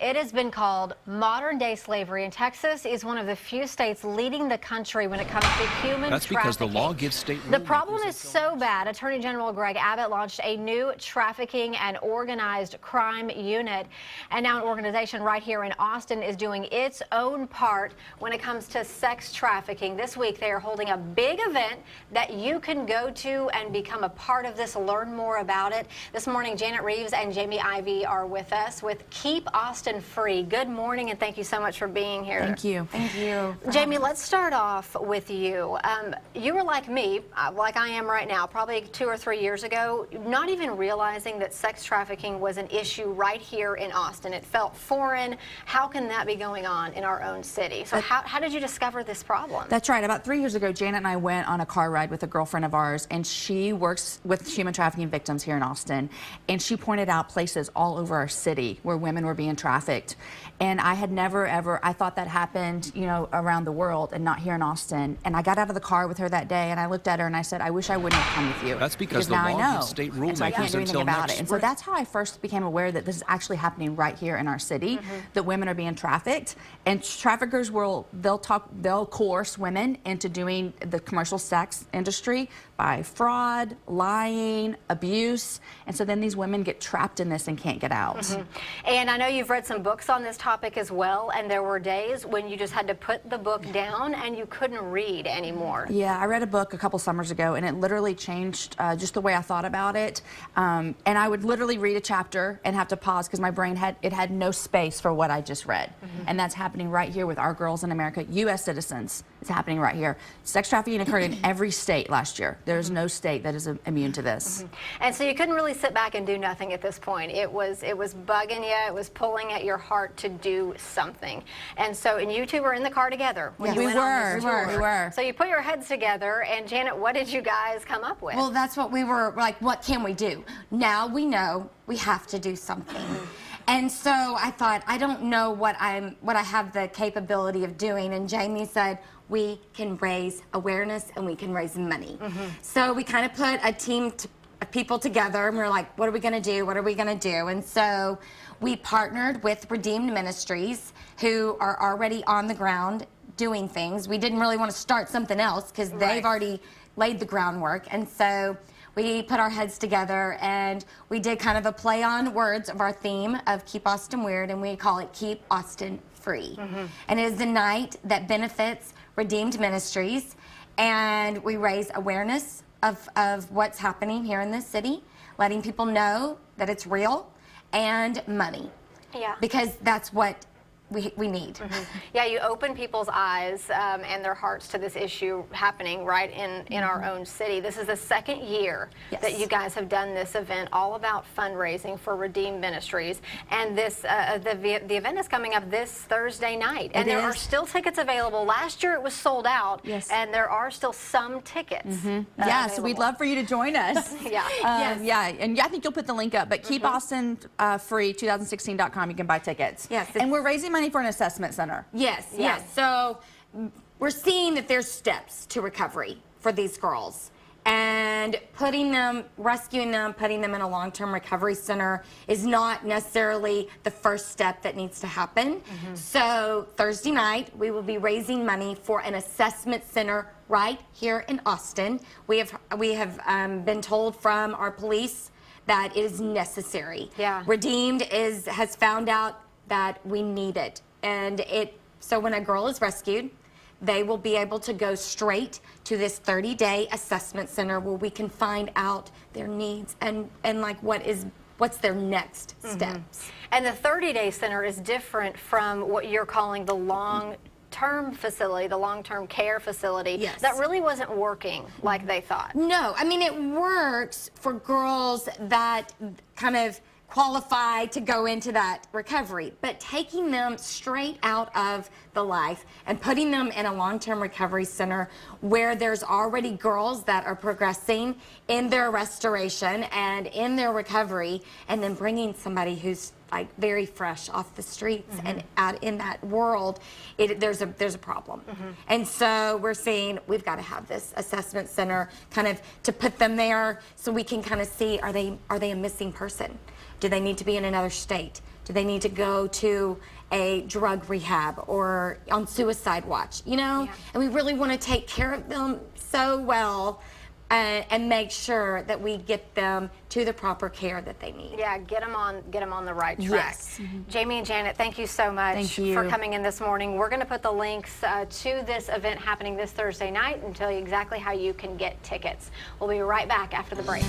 It has been called modern-day slavery, and Texas is one of the few states leading the country when it comes to human That's because the trafficking. law gives state The problem is so bad, Attorney General Greg Abbott launched a new trafficking and organized crime unit. And now an organization right here in Austin is doing its own part when it comes to sex trafficking. This week, they are holding a big event that you can go to and become a part of this, learn more about it. This morning, Janet Reeves and Jamie Ivey are with us with Keep Austin Free. Good morning, and thank you so much for being here. Thank you. Thank you. Jamie, let's start off with you. You were like me, like I am right now, probably 2 or 3 years ago, not even realizing that sex trafficking was an issue right here in Austin. It felt foreign. How can that be going on in our own city? So how did you discover this problem? That's right. About 3 years ago, Janet and I went on a car ride with a girlfriend of ours, and she works with human trafficking victims here in Austin. And she pointed out places all over our city where women were being trafficked. And I had never, ever, I thought that happened, you know, around the world and not here in Austin. And I got out of the car with her that day, and I looked at her and I said, I wish I wouldn't have come with you. That's because the now law I know. gives state And so I can't rulemakers do anything until about next it. And so spring. that's how I first became aware that this is actually happening right here in our city, that women are being trafficked. And traffickers they'll coerce women into doing the commercial sex industry by fraud, lying, abuse. And so then these women get trapped in this and can't get out. And I know you've read some books on this topic as well, and there were days when you just had to put the book down and you couldn't read anymore. Yeah, I read a book a couple summers ago, and it literally changed just the way I thought about it. And I would literally read a chapter and have to pause because my brain had no space for what I just read. And that's happening right here with our girls in America, U.S. citizens. It's happening right here. Sex trafficking occurred in every state last year. There's no state that is immune to this. And so you couldn't really sit back and do nothing at this point. It was bugging you. It was pulling at your heart to do something. And so, and you two were in the car together when you went on this tour. We were. So you put your heads together, and Janet, what did you guys come up with? Well, that's what we were like, what can we do? Now we know we have to do something. And so I thought, I don't know what I have the capability of doing. And Jamie said, we can raise awareness and we can raise money. So we kind of put a team of people together, and we were like, what are we going to do? What are we going to do? And so we partnered with Redeemed Ministries, who are already on the ground doing things. We didn't really want to start something else because they've already laid the groundwork. And so we put our heads together and we did kind of a play on words of our theme of Keep Austin Weird, and we call it Keep Austin Free. And it is the night that benefits Redeemed Ministries, and we raise awareness of what's happening here in this city, letting people know that it's real, and money. Yeah. Because that's what we need. Yeah, you open people's eyes and their hearts to this issue happening right in our own city. This is the second year that you guys have done this event, all about fundraising for Redeemed Ministries. And this the event is coming up this Thursday night, and there are still tickets available. Last year it was sold out, and there are still some tickets. Yeah, so we'd love for you to join us. Yeah, and I think you'll put the link up. But Keep Austin Free 2016.com. You can buy tickets. Yes, and we're raising money for an assessment center. Yes. So we're seeing that there's steps to recovery for these girls, and putting them, rescuing them, putting them in a long-term recovery center is not necessarily the first step that needs to happen. So Thursday night, we will be raising money for an assessment center right here in Austin. We have been told from our police that it is necessary. Redeemed has found out that we need it, and so when a girl is rescued, they will be able to go straight to this 30-day assessment center where we can find out their needs and like what's their next steps. And the 30-day center is different from what you're calling the long-term facility, the long-term care facility. That really wasn't working like they thought. No, I mean, it works for girls that kind of qualify to go into that recovery, but taking them straight out of the life and putting them in a long-term recovery center where there's already girls that are progressing in their restoration and in their recovery, and then bringing somebody who's like very fresh off the streets and out in that world, there's a problem. And so we're saying we've got to have this assessment center kind of to put them there so we can kind of see, are they a missing person? Do they need to be in another state? Do they need to go to a drug rehab or on suicide watch, you know? Yeah. And we really want to take care of them so well and make sure that we get them to the proper care that they need. Yeah, get them on the right track. Yes. Jamie and Janet, thank you so much Thank you. for coming in this morning. We're going to put the links to this event happening this Thursday night and tell you exactly how you can get tickets. We'll be right back after the break.